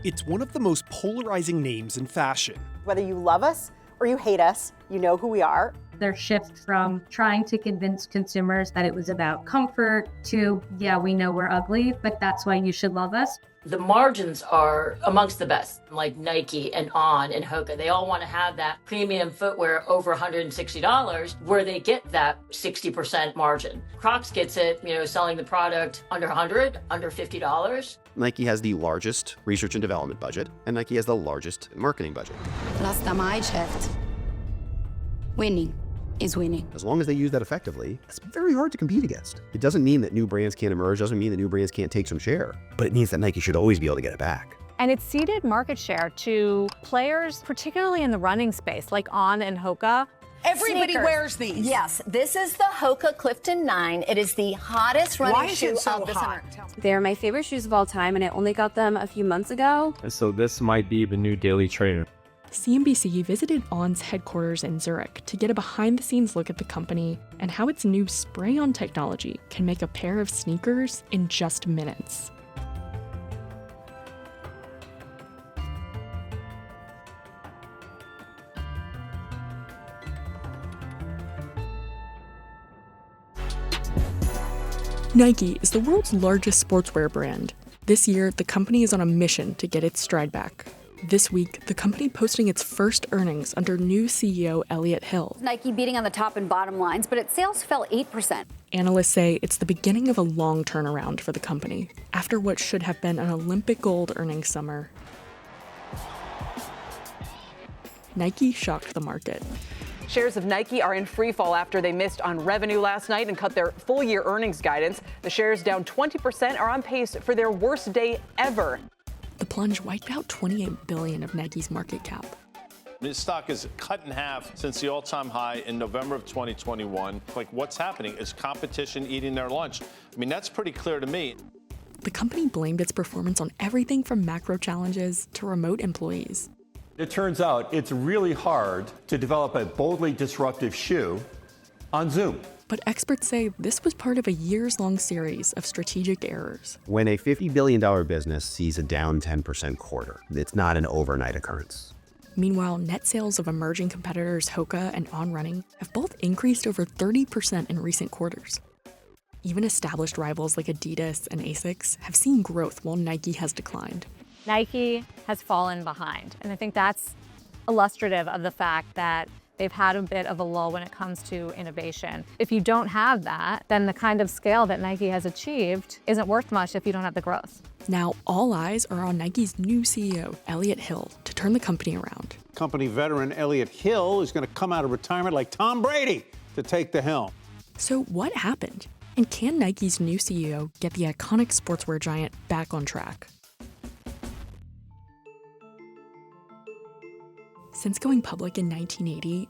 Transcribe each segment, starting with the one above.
It's one of the most polarizing names in fashion. Whether you love us or you hate us, you know who we are. Their shift from trying to convince consumers that it was about comfort to, yeah, we know we're ugly, but that's why you should love us. The margins are amongst the best, like Nike and On and Hoka. They all want to have that premium footwear over $160 where they get that 60% margin. Crocs gets it, selling the product under $100, under $50. Nike has the largest research and development budget, and Nike has the largest marketing budget. Last time I checked, winning is winning. As long as they use that effectively, it's very hard to compete against. It doesn't mean that new brands can't emerge, doesn't mean that new brands can't take some share, but it means that Nike should always be able to get it back. And it's ceded market share to players, particularly in the running space, like On and Hoka. Everybody Sneakers. wears these. Yes, this is the Hoka Clifton 9. It is the hottest running shoe of the summer. They're my favorite shoes of all time, and I only got them a few months ago. So this might be the new daily trainer. CNBC visited On's headquarters in Zurich to get a behind-the-scenes look at the company and how its new spray-on technology can make a pair of sneakers in just minutes. Nike is the world's largest sportswear brand. This year, the company is on a mission to get its stride back. This week, the company posting its first earnings under new CEO Elliott Hill. Nike beating on the top and bottom lines, but its sales fell 8%. Analysts say it's the beginning of a long turnaround for the company, after what should have been an Olympic gold earnings summer. Nike shocked the market. Shares of Nike are in free fall after they missed on revenue last night and cut their full-year earnings guidance. The shares, down 20%, are on pace for their worst day ever. The plunge wiped out $28 billion of Nike's market cap. This stock is cut in half since the all-time high in November of 2021. Like, what's happening? Is competition eating their lunch? I mean, that's pretty clear to me. The company blamed its performance on everything from macro challenges to remote employees. It turns out it's really hard to develop a boldly disruptive shoe on Zoom. But experts say this was part of a years-long series of strategic errors. When a $50 billion business sees a down 10% quarter, it's not an overnight occurrence. Meanwhile, net sales of emerging competitors Hoka and On Running have both increased over 30% in recent quarters. Even established rivals like Adidas and Asics have seen growth while Nike has declined. Nike has fallen behind, and I think that's illustrative of the fact that they've had a bit of a lull when it comes to innovation. If you don't have that, then the kind of scale that Nike has achieved isn't worth much if you don't have the growth. Now, all eyes are on Nike's new CEO, Elliott Hill, to turn the company around. Company veteran Elliott Hill is going to come out of retirement like Tom Brady to take the helm. So what happened? And can Nike's new CEO get the iconic sportswear giant back on track? Since going public in 1980,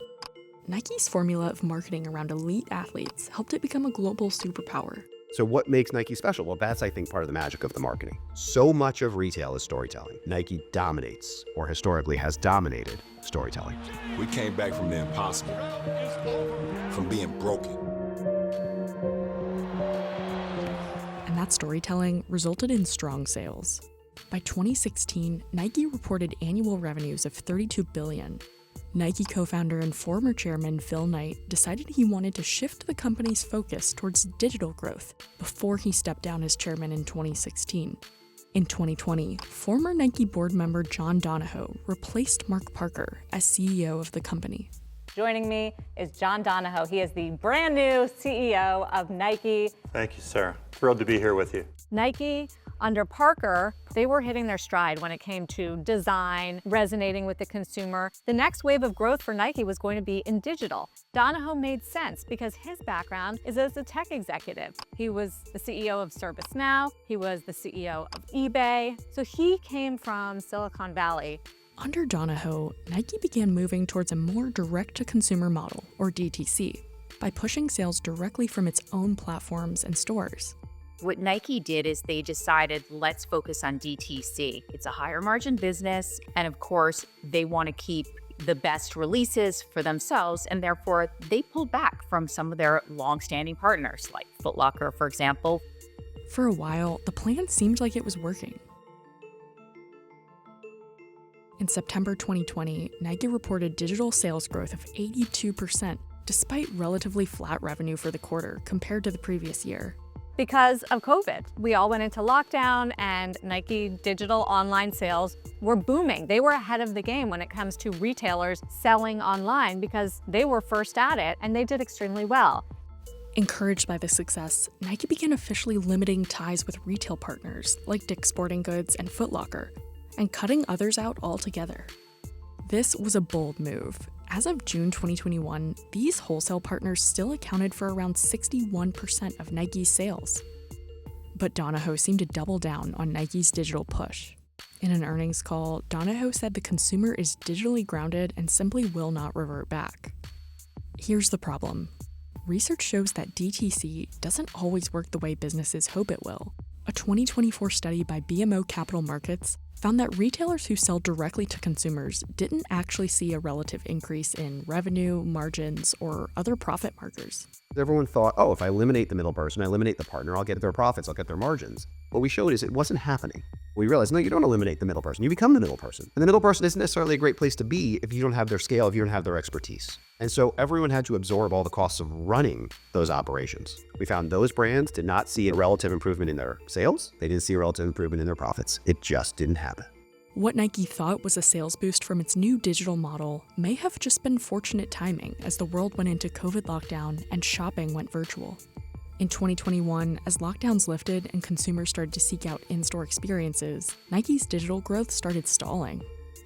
Nike's formula of marketing around elite athletes helped it become a global superpower. So what makes Nike special? Well, that's, I think, part of the magic of the marketing. So much of retail is storytelling. Nike dominates, or historically has dominated, storytelling. We came back from the impossible, from being broken. And that storytelling resulted in strong sales. By 2016, Nike reported annual revenues of $32 billion. Nike co-founder and former chairman Phil Knight decided he wanted to shift the company's focus towards digital growth before he stepped down as chairman in 2016. In 2020, former Nike board member John Donahoe replaced Mark Parker as CEO of the company. Joining me is John Donahoe. He is the brand new CEO of Nike. Thank you, Sarah. Thrilled to be here with you. Nike, under Parker, they were hitting their stride when it came to design, resonating with the consumer. The next wave of growth for Nike was going to be in digital. Donahoe made sense because his background is as a tech executive. He was the CEO of ServiceNow. He was the CEO of eBay. So he came from Silicon Valley. Under Donahoe, Nike began moving towards a more direct-to-consumer model, or DTC, by pushing sales directly from its own platforms and stores. What Nike did is they decided, let's focus on DTC. It's a higher margin business, and of course, they want to keep the best releases for themselves, and therefore they pulled back from some of their long-standing partners, like Foot Locker, for example. For a while, the plan seemed like it was working. In September 2020, Nike reported digital sales growth of 82%, despite relatively flat revenue for the quarter compared to the previous year. Because of COVID, we all went into lockdown and Nike digital online sales were booming. They were ahead of the game when it comes to retailers selling online because they were first at it and they did extremely well. Encouraged by this success, Nike began officially limiting ties with retail partners like Dick's Sporting Goods and Foot Locker, and cutting others out altogether. This was a bold move. As of June 2021, these wholesale partners still accounted for around 61% of Nike's sales. But Donahoe seemed to double down on Nike's digital push. In an earnings call, Donahoe said the consumer is digitally grounded and simply will not revert back. Here's the problem. Research shows that DTC doesn't always work the way businesses hope it will. A 2024 study by BMO Capital Markets found that retailers who sell directly to consumers didn't actually see a relative increase in revenue, margins, or other profit markers. Everyone thought, oh, if I eliminate the middle person, I eliminate the partner, I'll get their profits, I'll get their margins. What we showed is it wasn't happening. We realized, no, you don't eliminate the middle person, you become the middle person. And the middle person isn't necessarily a great place to be if you don't have their scale, if you don't have their expertise. And so everyone had to absorb all the costs of running those operations. We found those brands did not see a relative improvement in their sales. They didn't see a relative improvement in their profits. It just didn't happen. What Nike thought was a sales boost from its new digital model may have just been fortunate timing as the world went into COVID lockdown and shopping went virtual. In 2021, as lockdowns lifted and consumers started to seek out in-store experiences, Nike's digital growth started stalling.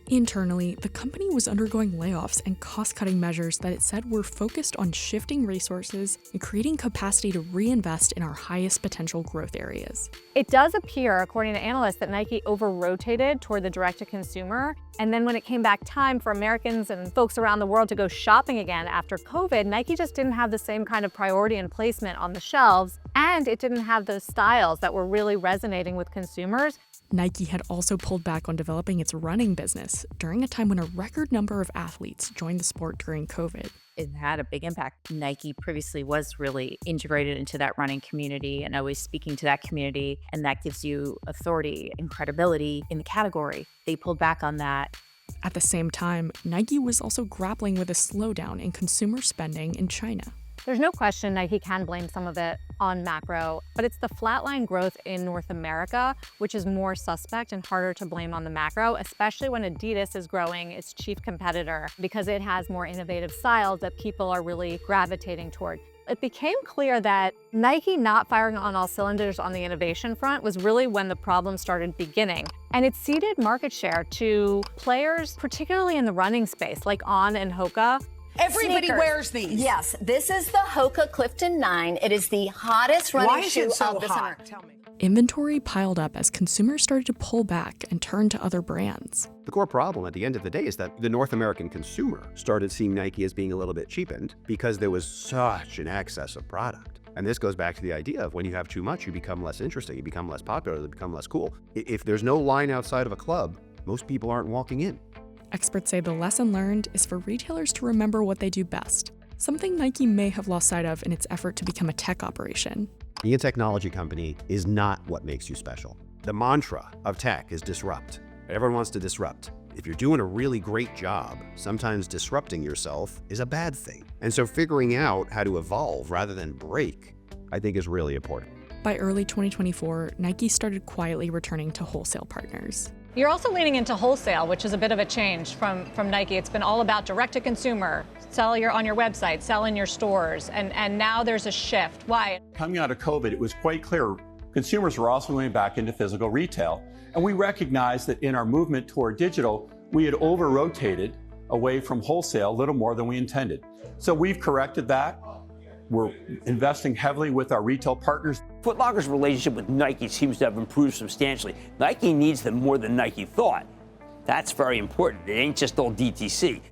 Internally, the company was undergoing layoffs and cost-cutting measures that it said were focused on shifting resources and creating capacity to reinvest in our highest potential growth areas. It does appear, according to analysts, that Nike over-rotated toward the direct-to-consumer, and then when it came back time for Americans and folks around the world to go shopping again after COVID, Nike just didn't have the same kind of priority and placement on the shelves, and it didn't have those styles that were really resonating with consumers. Nike had also pulled back on developing its running business during a time when a record number of athletes joined the sport during COVID. It had a big impact. Nike previously was really integrated into that running community and always speaking to that community, and that gives you authority and credibility in the category. They pulled back on that. At the same time, Nike was also grappling with a slowdown in consumer spending in China. There's no question Nike can blame some of it on macro, but it's the flatline growth in North America, which is more suspect and harder to blame on the macro, especially when Adidas is growing its chief competitor because it has more innovative styles that people are really gravitating toward. It became clear that Nike not firing on all cylinders on the innovation front was really when the problem started beginning. And it ceded market share to players, particularly in the running space, like On and Hoka. Everybody wears these. Yes, this is the Hoka Clifton 9. It is the hottest running shoe of the summer. Tell me. Inventory piled up as consumers started to pull back and turn to other brands. The core problem at the end of the day is that the North American consumer started seeing Nike as being a little bit cheapened because there was such an excess of product. And this goes back to the idea of when you have too much, you become less interesting, you become less popular, you become less cool. If there's no line outside of a club, most people aren't walking in. Experts say the lesson learned is for retailers to remember what they do best, something Nike may have lost sight of in its effort to become a tech operation. Being a technology company is not what makes you special. The mantra of tech is disrupt. Everyone wants to disrupt. If you're doing a really great job, sometimes disrupting yourself is a bad thing. And so figuring out how to evolve rather than break, I think is really important. By early 2024, Nike started quietly returning to wholesale partners. You're also leaning into wholesale, which is a bit of a change from Nike. It's been all about direct-to-consumer, sell on your website, sell in your stores, and now there's a shift. Why? Coming out of COVID, it was quite clear consumers were also going back into physical retail. And we recognized that in our movement toward digital, we had over-rotated away from wholesale a little more than we intended. So we've corrected that. We're investing heavily with our retail partners. Foot Locker's relationship with Nike seems to have improved substantially. Nike needs them more than Nike thought. That's very important. It ain't just all DTC.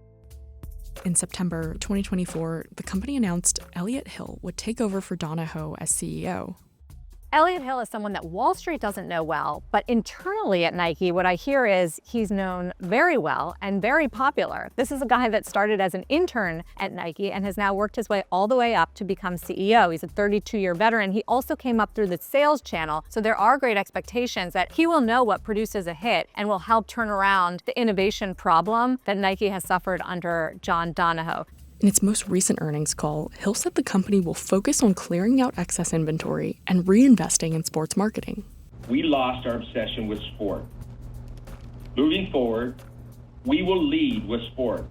In September 2024, the company announced Elliott Hill would take over for Donahoe as CEO. Elliott Hill is someone that Wall Street doesn't know well, but internally at Nike, what I hear is he's known very well and very popular. This is a guy that started as an intern at Nike and has now worked his way all the way up to become CEO. He's a 32-year veteran. He also came up through the sales channel, so there are great expectations that he will know what produces a hit and will help turn around the innovation problem that Nike has suffered under John Donahoe. In its most recent earnings call, Hill said the company will focus on clearing out excess inventory and reinvesting in sports marketing. We lost our obsession with sport. Moving forward, we will lead with sport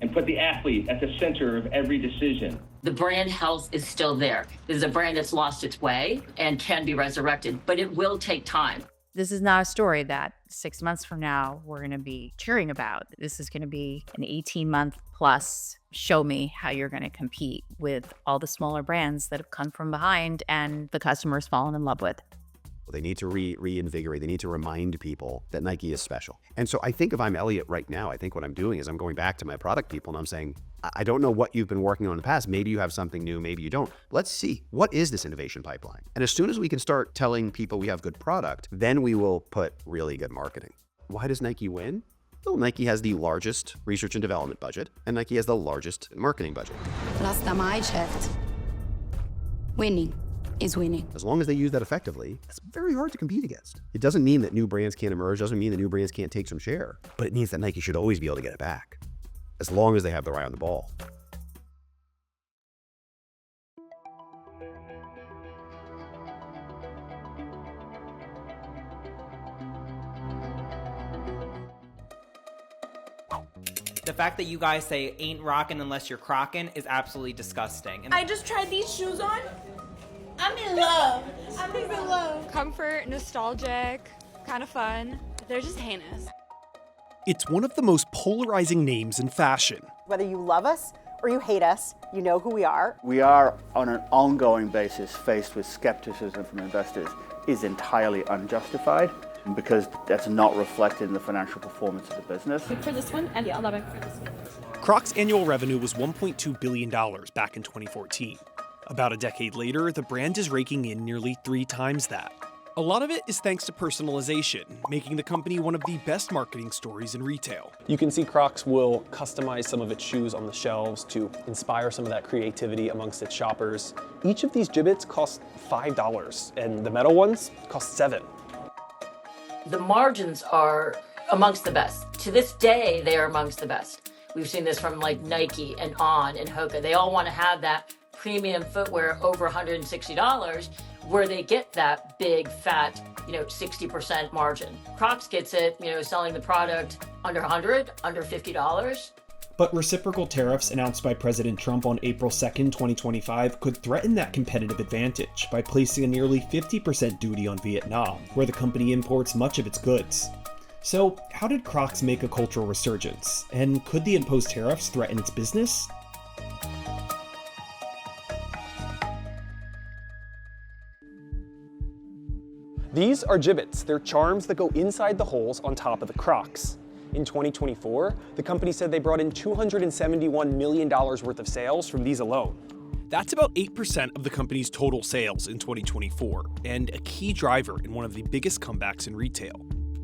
and put the athlete at the center of every decision. The brand health is still there. This is a brand that's lost its way and can be resurrected, but it will take time. This is not a story that 6 months from now we're going to be cheering about. This is going to be an 18-month plus show me how you're going to compete with all the smaller brands that have come from behind and the customers fallen in love with. They need to reinvigorate. They need to remind people that Nike is special. And so I think if I'm Elliott right now, I think what I'm doing is I'm going back to my product people and I'm saying, I don't know what you've been working on in the past. Maybe you have something new, maybe you don't. Let's see, what is this innovation pipeline? And as soon as we can start telling people we have good product, then we will put really good marketing. Why does Nike win? Well, Nike has the largest research and development budget, and Nike has the largest marketing budget. Last time I checked, winning is winning. As long as they use that effectively, it's very hard to compete against. It doesn't mean that new brands can't emerge, doesn't mean that new brands can't take some share, but it means that Nike should always be able to get it back, as long as they have their eye on the ball. The fact that you guys say ain't rockin' unless you're crockin' is absolutely disgusting. And I just tried these shoes on. I'm in love. I'm in love. Comfort, nostalgic, kind of fun. They're just heinous. It's one of the most polarizing names in fashion. Whether you love us or you hate us, you know who we are. We are, on an ongoing basis, faced with skepticism from investors is entirely unjustified because that's not reflected in the financial performance of the business. For this one, and yeah, I'll love it for this one. Crocs' annual revenue was $1.2 billion back in 2014. About a decade later, the brand is raking in nearly 3 times that. A lot of it is thanks to personalization, making the company one of the best marketing stories in retail. You can see Crocs will customize some of its shoes on the shelves to inspire some of that creativity amongst its shoppers. Each of these Jibbitz cost $5, and the metal ones cost $7. The margins are amongst the best. To this day, they are amongst the best. We've seen this from like Nike and On and Hoka. They all want to have that premium footwear over $160 where they get that big, fat, 60% margin. Crocs gets it, selling the product under $100, under $50. But reciprocal tariffs announced by President Trump on April 2nd, 2025 could threaten that competitive advantage by placing a nearly 50% duty on Vietnam, where the company imports much of its goods. So, how did Crocs make a cultural resurgence? And could the imposed tariffs threaten its business? These are Jibbitz. They're charms that go inside the holes on top of the Crocs. In 2024, the company said they brought in $271 million worth of sales from these alone. That's about 8% of the company's total sales in 2024, and a key driver in one of the biggest comebacks in retail.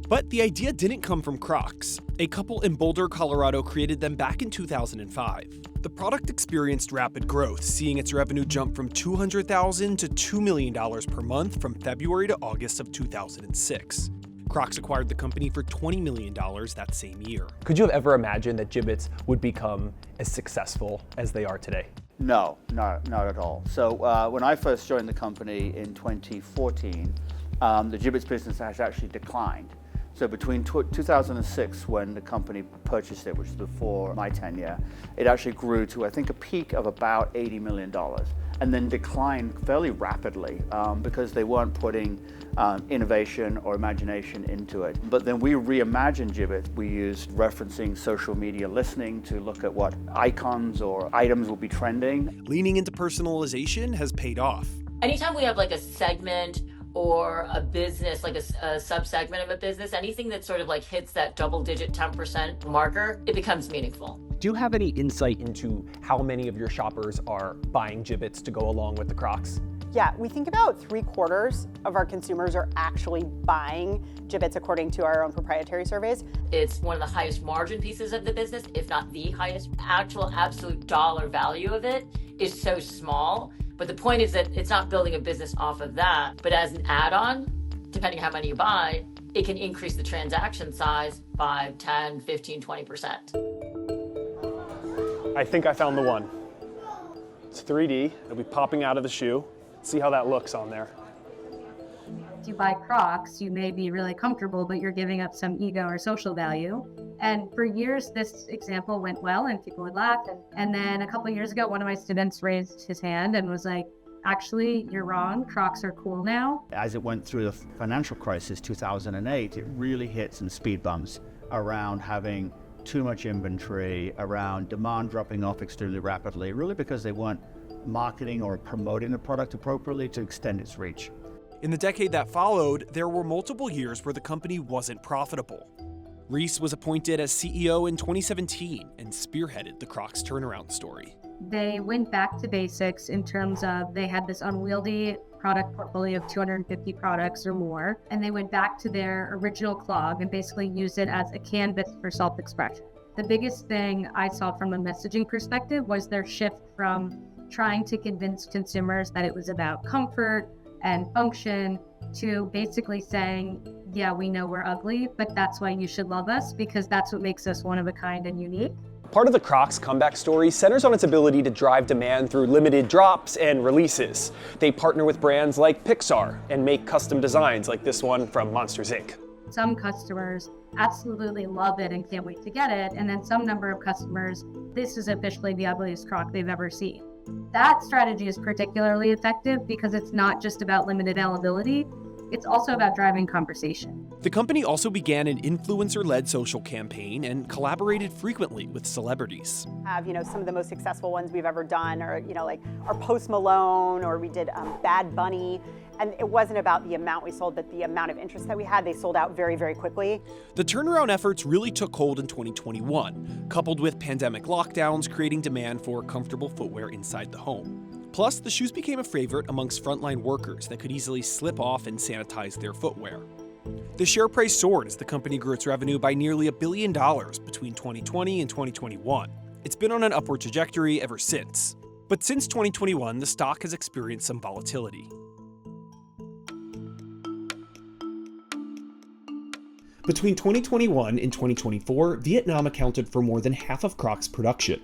But the idea didn't come from Crocs. A couple in Boulder, Colorado created them back in 2005. The product experienced rapid growth, seeing its revenue jump from $200,000 to $2 million per month from February to August of 2006. Crocs acquired the company for $20 million that same year. Could you have ever imagined that Jibbitz would become as successful as they are today? No, not at all. So when I first joined the company in 2014, the Jibbitz business has actually declined. So between 2006, when the company purchased it, which was before my tenure, it actually grew to, I think, a peak of about $80 million, and then declined fairly rapidly because they weren't putting innovation or imagination into it. But then we reimagined Jibbitz. We used referencing social media listening to look at what icons or items will be trending. Leaning into personalization has paid off. Anytime we have like a segment or a business, like a sub-segment of a business, anything that sort of like hits that double-digit 10% marker, it becomes meaningful. Do you have any insight into how many of your shoppers are buying Jibbitz to go along with the Crocs? Yeah, we think about 3/4 of our consumers are actually buying Jibbitz according to our own proprietary surveys. It's one of the highest margin pieces of the business, if not the highest. Actual absolute dollar value of it is so small. But the point is that it's not building a business off of that, but as an add-on, depending on how many you buy, it can increase the transaction size 5, 10, 15, 20%. I think I found the one. It's 3D. It'll be popping out of the shoe. See how that looks on there. If you buy Crocs, you may be really comfortable, but you're giving up some ego or social value. And for years, this example went well and people would laugh. And then a couple of years ago, one of my students raised his hand and was like, actually, you're wrong. Crocs are cool now. As it went through the financial crisis, 2008, it really hit some speed bumps around having too much inventory, around demand dropping off extremely rapidly, really because they weren't marketing or promoting the product appropriately to extend its reach. In the decade that followed, there were multiple years where the company wasn't profitable. Reese was appointed as CEO in 2017 and spearheaded the Crocs turnaround story. They went back to basics in terms of they had this unwieldy product portfolio of 250 products or more, and they went back to their original clog and basically used it as a canvas for self-expression. The biggest thing I saw from a messaging perspective was their shift from trying to convince consumers that it was about comfort and function to basically saying, yeah, we know we're ugly, but that's why you should love us because that's what makes us one of a kind and unique. Part of the Crocs comeback story centers on its ability to drive demand through limited drops and releases. They partner with brands like Pixar and make custom designs like this one from Monsters, Inc. Some customers absolutely love it and can't wait to get it. And then some number of customers, this is officially the ugliest Croc they've ever seen. That strategy is particularly effective because it's not just about limited availability, it's also about driving conversation. The company also began an influencer-led social campaign and collaborated frequently with celebrities. Have, some of the most successful ones we've ever done are, like our Post Malone, or we did Bad Bunny. And it wasn't about the amount we sold, but the amount of interest that we had. They sold out very, very quickly. The turnaround efforts really took hold in 2021, coupled with pandemic lockdowns creating demand for comfortable footwear inside the home. Plus, the shoes became a favorite amongst frontline workers that could easily slip off and sanitize their footwear. The share price soared as the company grew its revenue by nearly $1 billion between 2020 and 2021. It's been on an upward trajectory ever since. But since 2021, the stock has experienced some volatility. Between 2021 and 2024, Vietnam accounted for more than half of Crocs' production.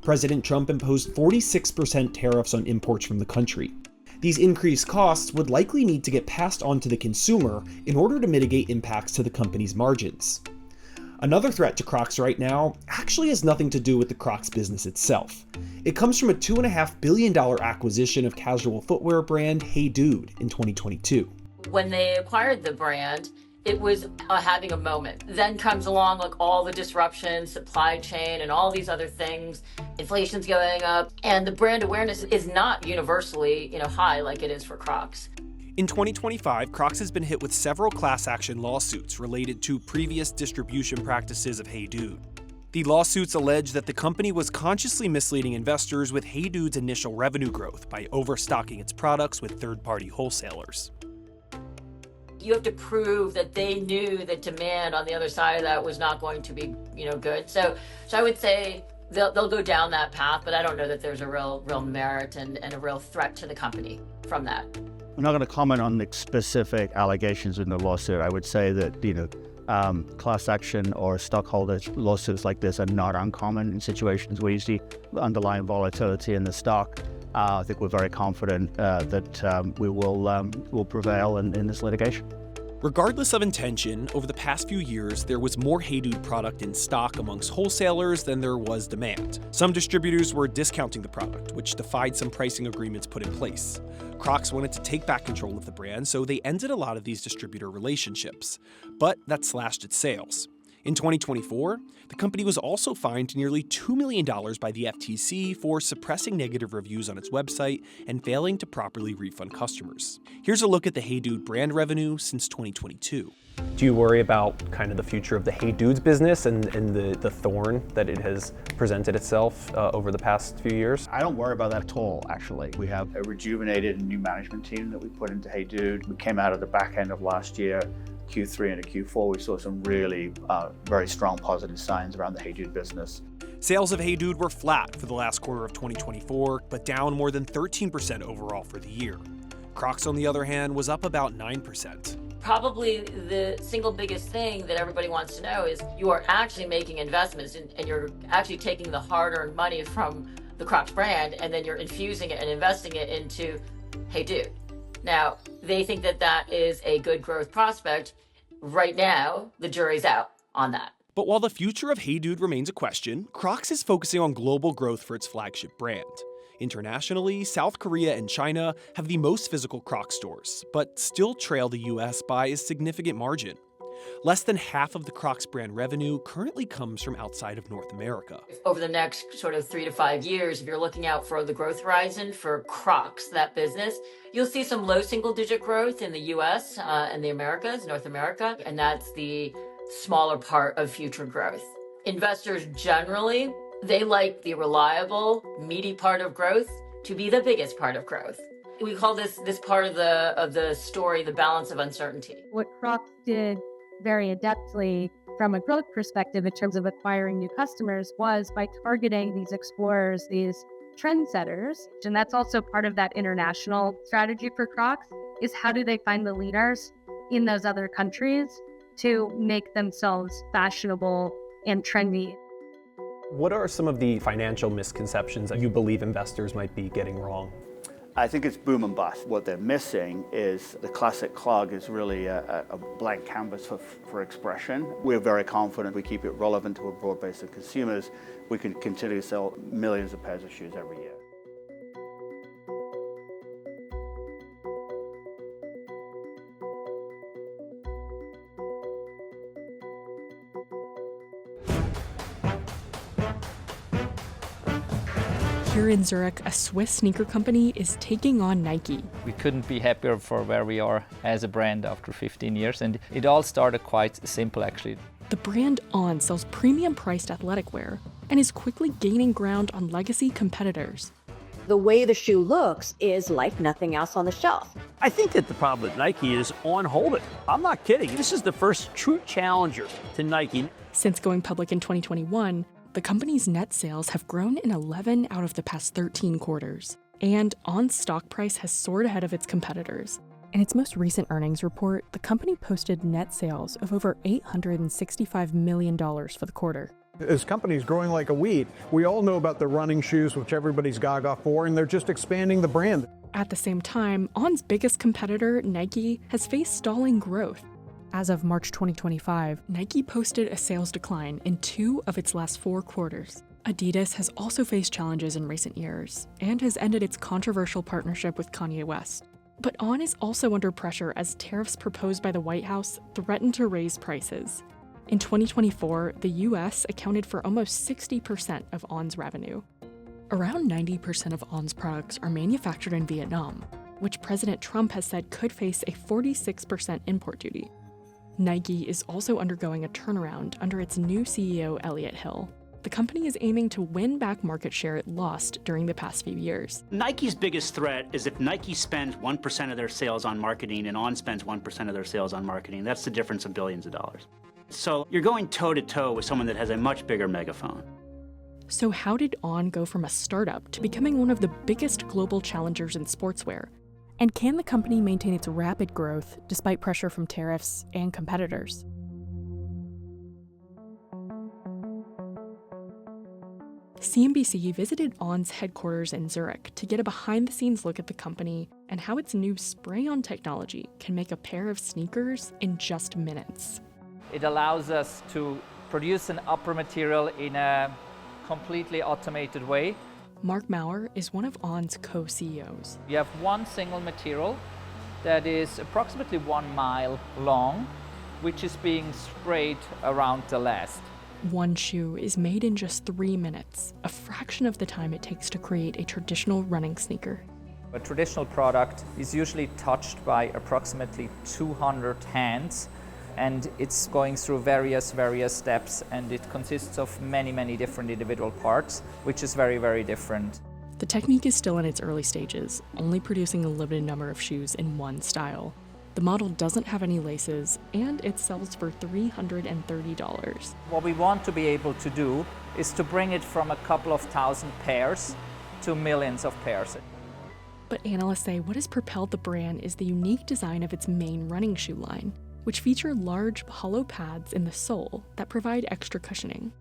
President Trump imposed 46% tariffs on imports from the country. These increased costs would likely need to get passed on to the consumer in order to mitigate impacts to the company's margins. Another threat to Crocs right now actually has nothing to do with the Crocs business itself. It comes from a $2.5 billion acquisition of casual footwear brand Hey Dude in 2022. When they acquired the brand, it was having a moment. Then comes along like all the disruption, supply chain, and all these other things. Inflation's going up, and the brand awareness is not universally, high like it is for Crocs. In 2025, Crocs has been hit with several class action lawsuits related to previous distribution practices of Hey Dude. The lawsuits allege that the company was consciously misleading investors with Hey Dude's initial revenue growth by overstocking its products with third-party wholesalers. You have to prove that they knew that demand on the other side of that was not going to be, good. So I would say they'll go down that path, but I don't know that there's a real merit and a real threat to the company from that. I'm not going to comment on the specific allegations in the lawsuit. I would say that, class action or stockholder lawsuits like this are not uncommon in situations where you see underlying volatility in the stock. I think we're very confident that we will prevail in this litigation. Regardless of intention, over the past few years, there was more Hey Dude product in stock amongst wholesalers than there was demand. Some distributors were discounting the product, which defied some pricing agreements put in place. Crocs wanted to take back control of the brand, so they ended a lot of these distributor relationships. But that slashed its sales. In 2024, the company was also fined nearly $2 million by the FTC for suppressing negative reviews on its website and failing to properly refund customers. Here's a look at the Hey Dude brand revenue since 2022. Do you worry about kind of the future of the Hey Dudes business and the thorn that it has presented itself over the past few years? I don't worry about that at all, actually. We have a rejuvenated and new management team that we put into Hey Dude. We came out of the back end of last year, Q3 into Q4, we saw some really very strong positive signs around the Hey Dude business. Sales of Hey Dude were flat for the last quarter of 2024, but down more than 13% overall for the year. Crocs, on the other hand, was up about 9%. Probably the single biggest thing that everybody wants to know is you are actually making investments and you're actually taking the hard-earned money from the Crocs brand and then you're infusing it and investing it into Hey Dude. Now, they think that that is a good growth prospect. Right now, the jury's out on that. But while the future of Hey Dude remains a question, Crocs is focusing on global growth for its flagship brand. Internationally, South Korea and China have the most physical Crocs stores, but still trail the US by a significant margin. Less than half of the Crocs brand revenue currently comes from outside of North America. Over the next sort of 3 to 5 years, if you're looking out for the growth horizon for Crocs, that business, you'll see some low single-digit growth in the US and the Americas, North America, and that's the smaller part of future growth. Investors generally, they like the reliable, meaty part of growth to be the biggest part of growth. We call this part of the story the balance of uncertainty. What Crocs did very adeptly from a growth perspective in terms of acquiring new customers was by targeting these explorers, these trendsetters. And that's also part of that international strategy for Crocs, is how do they find the leaders in those other countries to make themselves fashionable and trendy. What are some of the financial misconceptions that you believe investors might be getting wrong? I think it's boom and bust. What they're missing is the classic clog is really a blank canvas for expression. We're very confident we keep it relevant to a broad base of consumers. We can continue to sell millions of pairs of shoes every year. Here in Zurich, a Swiss sneaker company is taking on Nike. We couldn't be happier for where we are as a brand after 15 years, and it all started quite simple actually. The brand On sells premium-priced athletic wear and is quickly gaining ground on legacy competitors. The way the shoe looks is like nothing else on the shelf. I think that the problem with Nike is On Hold It. I'm not kidding. This is the first true challenger to Nike. Since going public in 2021, the company's net sales have grown in 11 out of the past 13 quarters, and On's stock price has soared ahead of its competitors. In its most recent earnings report, the company posted net sales of over $865 million for the quarter. This company is growing like a weed. We all know about the running shoes, which everybody's gaga for, and they're just expanding the brand. At the same time, On's biggest competitor, Nike, has faced stalling growth. As of March 2025, Nike posted a sales decline in 2 of its last 4 quarters. Adidas has also faced challenges in recent years and has ended its controversial partnership with Kanye West. But On is also under pressure as tariffs proposed by the White House threaten to raise prices. In 2024, the US accounted for almost 60% of On's revenue. Around 90% of On's products are manufactured in Vietnam, which President Trump has said could face a 46% import duty. Nike is also undergoing a turnaround under its new CEO, Elliott Hill. The company is aiming to win back market share it lost during the past few years. Nike's biggest threat is if Nike spends 1% of their sales on marketing and On spends 1% of their sales on marketing. That's the difference of billions of dollars. So you're going toe-to-toe with someone that has a much bigger megaphone. So how did On go from a startup to becoming one of the biggest global challengers in sportswear? And can the company maintain its rapid growth despite pressure from tariffs and competitors? CNBC visited On's headquarters in Zurich to get a behind-the-scenes look at the company and how its new spray-on technology can make a pair of sneakers in just minutes. It allows us to produce an upper material in a completely automated way. Mark Maurer is one of On's co-CEOs. You have one single material that is approximately 1 mile long, which is being sprayed around the last. One shoe is made in just 3 minutes, a fraction of the time it takes to create a traditional running sneaker. A traditional product is usually touched by approximately 200 hands, and it's going through various steps, and it consists of many different individual parts, which is very different. The technique is still in its early stages, only producing a limited number of shoes in one style. The model doesn't have any laces, and it sells for $330. What we want to be able to do is to bring it from a couple of thousand pairs to millions of pairs. But analysts say what has propelled the brand is the unique design of its main running shoe line, which feature large, hollow pads in the sole that provide extra cushioning.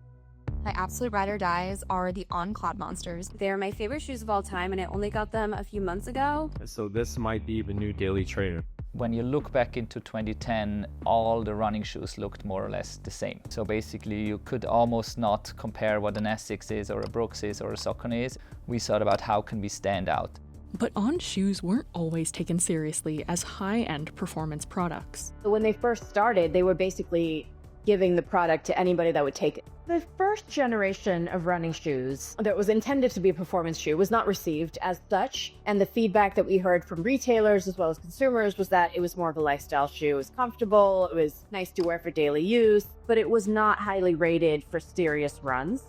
My absolute ride or dies are the On Cloud Monsters. They're my favorite shoes of all time, and I only got them a few months ago. So this might be the new daily trainer. When you look back into 2010, all the running shoes looked more or less the same. So basically you could almost not compare what an Essex is or a Brooks is or a Saucony is. We thought about how can we stand out. But On shoes weren't always taken seriously as high-end performance products. When they first started, they were basically giving the product to anybody that would take it. The first generation of running shoes that was intended to be a performance shoe was not received as such, and the feedback that we heard from retailers as well as consumers was that it was more of a lifestyle shoe. It was comfortable, it was nice to wear for daily use, but it was not highly rated for serious runs.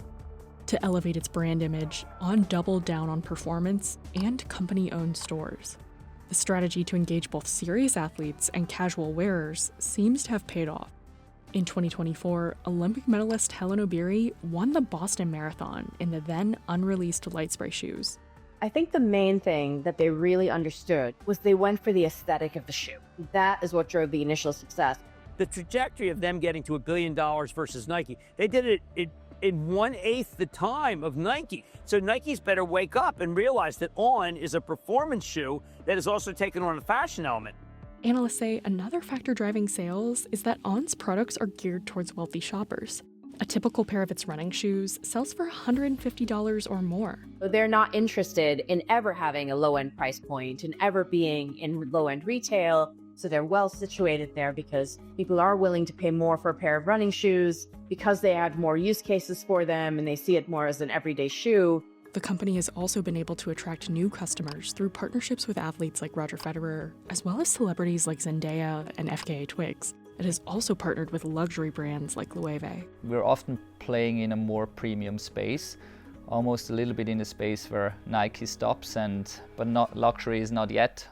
To elevate its brand image, On doubled down on performance and company-owned stores. The strategy to engage both serious athletes and casual wearers seems to have paid off. In 2024, Olympic medalist Hellen Obiri won the Boston Marathon in the then unreleased light spray shoes. I think the main thing that they really understood was they went for the aesthetic of the shoe. That is what drove the initial success. The trajectory of them getting to $1 billion versus Nike, they did it in 1/8 the time of Nike. So Nike's better wake up and realize that On is a performance shoe that is also taken on a fashion element. Analysts say another factor driving sales is that On's products are geared towards wealthy shoppers. A typical pair of its running shoes sells for $150 or more. They're not interested in ever having a low-end price point and ever being in low-end retail. So they're well situated there because people are willing to pay more for a pair of running shoes because they have more use cases for them and they see it more as an everyday shoe. The company has also been able to attract new customers through partnerships with athletes like Roger Federer, as well as celebrities like Zendaya and FKA Twigs. It has also partnered with luxury brands like Loewe. We're often playing in a more premium space, almost a little bit in a space where Nike stops, but not luxury is not yet.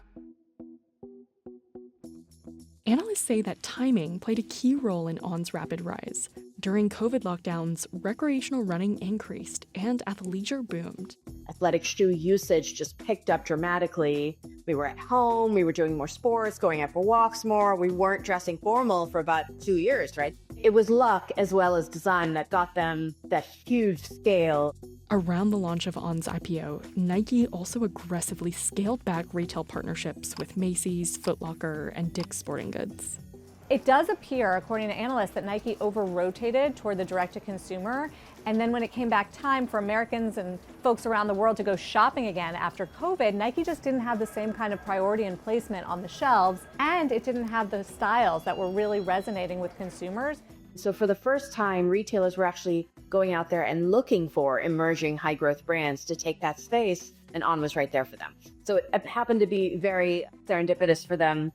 Analysts say that timing played a key role in On's rapid rise. During COVID lockdowns, recreational running increased and athleisure boomed. Athletic shoe usage just picked up dramatically. We were at home, we were doing more sports, going out for walks more. We weren't dressing formal for about 2 years, right? It was luck as well as design that got them that huge scale. Around the launch of On's IPO, Nike also aggressively scaled back retail partnerships with Macy's, Foot Locker, and Dick's Sporting Goods. It does appear, according to analysts, that Nike over-rotated toward the direct-to-consumer, and then when it came back time for Americans and folks around the world to go shopping again after COVID, Nike just didn't have the same kind of priority and placement on the shelves, and it didn't have the styles that were really resonating with consumers. So for the first time, retailers were actually going out there and looking for emerging high-growth brands to take that space, and On was right there for them. So it happened to be very serendipitous for them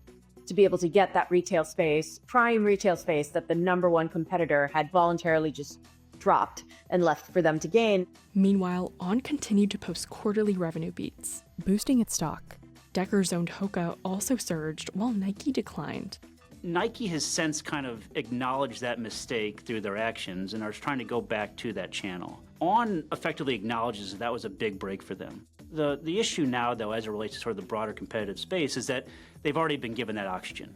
to be able to get that retail space, prime retail space that the number one competitor had voluntarily just dropped and left for them to gain. Meanwhile, On continued to post quarterly revenue beats, boosting its stock. Decker's owned Hoka also surged while Nike declined. Nike has since kind of acknowledged that mistake through their actions and are trying to go back to that channel. On effectively acknowledges that was a big break for them. The issue now, though, as it relates to sort of the broader competitive space, is that they've already been given that oxygen.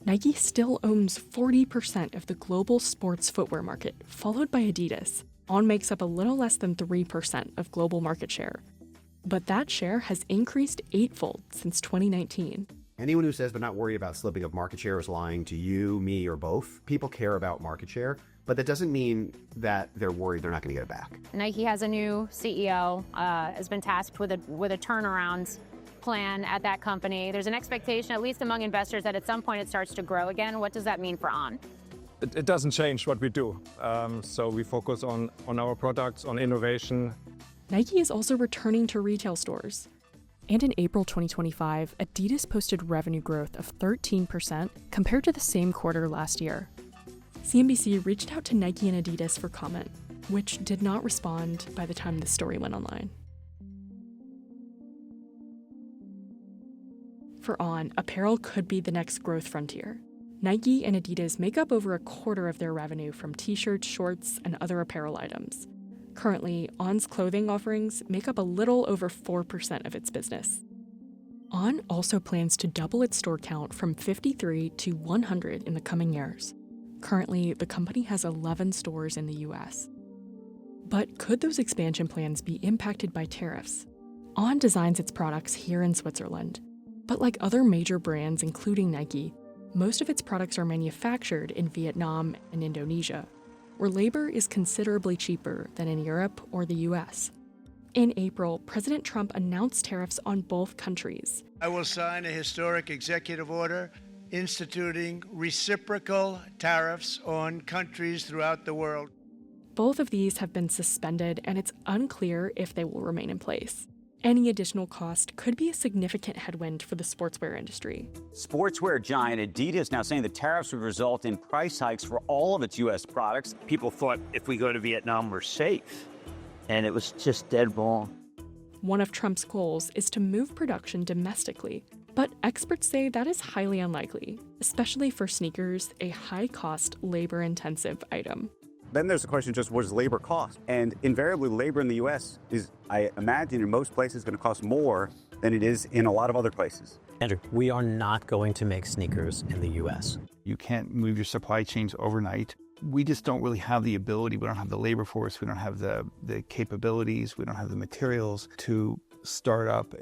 Nike still owns 40% of the global sports footwear market, followed by Adidas. On makes up a little less than 3% of global market share. But that share has increased eightfold since 2019. Anyone who says they're not worried about slipping of market share is lying to you, me, or both. People care about market share, but that doesn't mean that they're worried they're not going to get it back. Nike has a new CEO, has been tasked with a turnaround plan at that company. There's an expectation, at least among investors, that at some point it starts to grow again. What does that mean for On? It doesn't change what we do. So we focus on our products, on innovation. Nike is also returning to retail stores. And in April 2025, Adidas posted revenue growth of 13% compared to the same quarter last year. CNBC reached out to Nike and Adidas for comment, which did not respond by the time the story went online. For On, apparel could be the next growth frontier. Nike and Adidas make up over a quarter of their revenue from t-shirts, shorts, and other apparel items. Currently, On's clothing offerings make up a little over 4% of its business. On also plans to double its store count from 53 to 100 in the coming years. Currently, the company has 11 stores in the US. But could those expansion plans be impacted by tariffs? On designs its products here in Switzerland. But like other major brands, including Nike, most of its products are manufactured in Vietnam and Indonesia, where labor is considerably cheaper than in Europe or the US. In April, President Trump announced tariffs on both countries. I will sign a historic executive order instituting reciprocal tariffs on countries throughout the world. Both of these have been suspended, and it's unclear if they will remain in place. Any additional cost could be a significant headwind for the sportswear industry. Sportswear giant Adidas now saying the tariffs would result in price hikes for all of its U.S. products. People thought if we go to Vietnam, we're safe. And it was just dead wrong. One of Trump's goals is to move production domestically, but experts say that is highly unlikely, especially for sneakers, a high-cost, labor-intensive item. Then there's the question, just what does labor cost? And invariably, labor in the U.S. is, I imagine, in most places going to cost more than it is in a lot of other places. Andrew, we are not going to make sneakers in the U.S. You can't move your supply chains overnight. We just don't really have the ability. We don't have the labor force. We don't have the capabilities. We don't have the materials to start up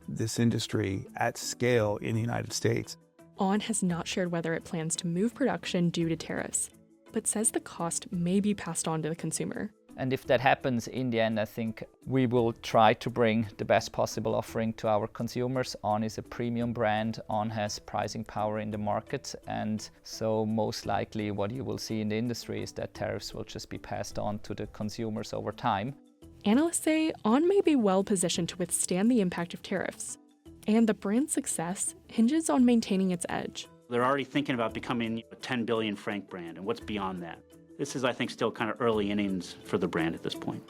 this industry at scale in the United States. On has not shared whether it plans to move production due to tariffs, but says the cost may be passed on to the consumer. And if that happens, in the end, I think we will try to bring the best possible offering to our consumers. On is a premium brand. On has pricing power in the market. And so most likely what you will see in the industry is that tariffs will just be passed on to the consumers over time. Analysts say On may be well positioned to withstand the impact of tariffs. And the brand's success hinges on maintaining its edge. They're already thinking about becoming a 10 billion franc brand, and what's beyond that? This is, I think, still kind of early innings for the brand at this point.